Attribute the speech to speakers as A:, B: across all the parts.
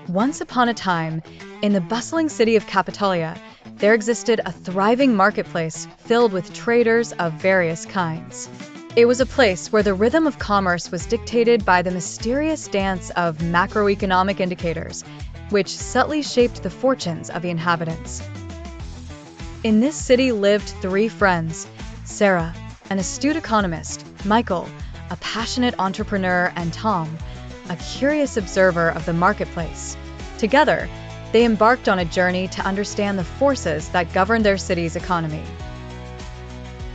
A: Once upon a time, in the bustling city of Capitalia, there existed a thriving marketplace filled with traders of various kinds. It was a place where the rhythm of commerce was dictated by the mysterious dance of macroeconomic indicators, which subtly shaped the fortunes of the inhabitants. In this city lived three friends: Sarah, an astute economist; Michael, a passionate entrepreneur; and Tom, a curious observer of the marketplace. Together, they embarked on a journey to understand the forces that govern their city's economy.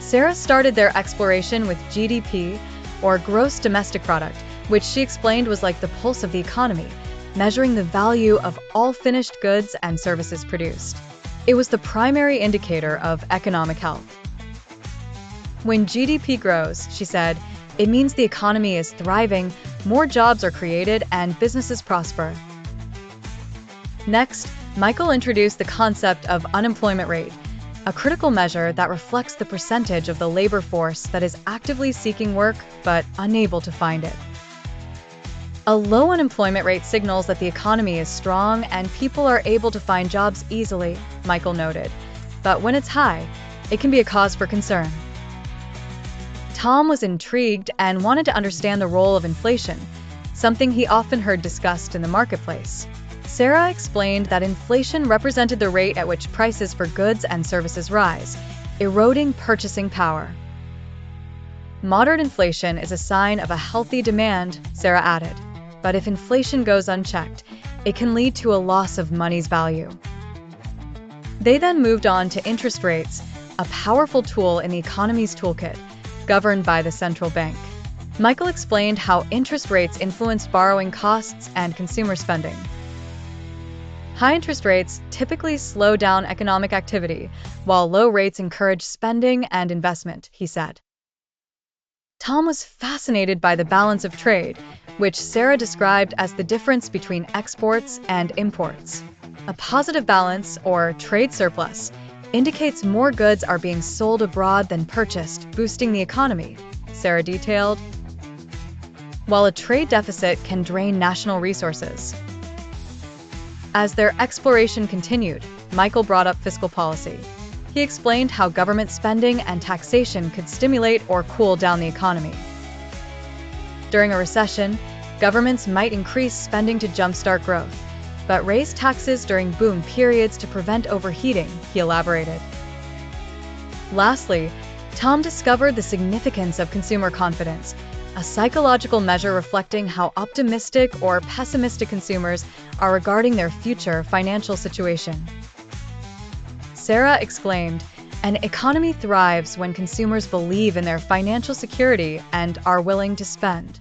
A: Sarah started their exploration with GDP, or gross domestic product, which she explained was like the pulse of the economy, measuring the value of all finished goods and services produced. It was the primary indicator of economic health. When GDP grows, she said, it means the economy is thriving, more jobs are created, and businesses prosper. Next, Michael introduced the concept of unemployment rate, a critical measure that reflects the percentage of the labor force that is actively seeking work but unable to find it. A low unemployment rate signals that the economy is strong and people are able to find jobs easily, Michael noted. But when it's high, it can be a cause for concern. Tom was intrigued and wanted to understand the role of inflation, something he often heard discussed in the marketplace. Sarah explained that inflation represented the rate at which prices for goods and services rise, eroding purchasing power. Moderate inflation is a sign of a healthy demand, Sarah added. But if inflation goes unchecked, it can lead to a loss of money's value. They then moved on to interest rates, a powerful tool in the economy's toolkit, governed by the central bank. Michael explained how interest rates influenced borrowing costs and consumer spending. High interest rates typically slow down economic activity, while low rates encourage spending and investment, he said. Tom was fascinated by the balance of trade, which Sarah described as the difference between exports and imports. A positive balance, or trade surplus, indicates more goods are being sold abroad than purchased, boosting the economy, Sarah detailed, while a trade deficit can drain national resources. As their exploration continued, Michael brought up fiscal policy. He explained how government spending and taxation could stimulate or cool down the economy. During a recession, governments might increase spending to jumpstart growth, but raise taxes during boom periods to prevent overheating, he elaborated. Lastly, Tom discovered the significance of consumer confidence, a psychological measure reflecting how optimistic or pessimistic consumers are regarding their future financial situation. Sarah exclaimed, "An economy thrives when consumers believe in their financial security and are willing to spend."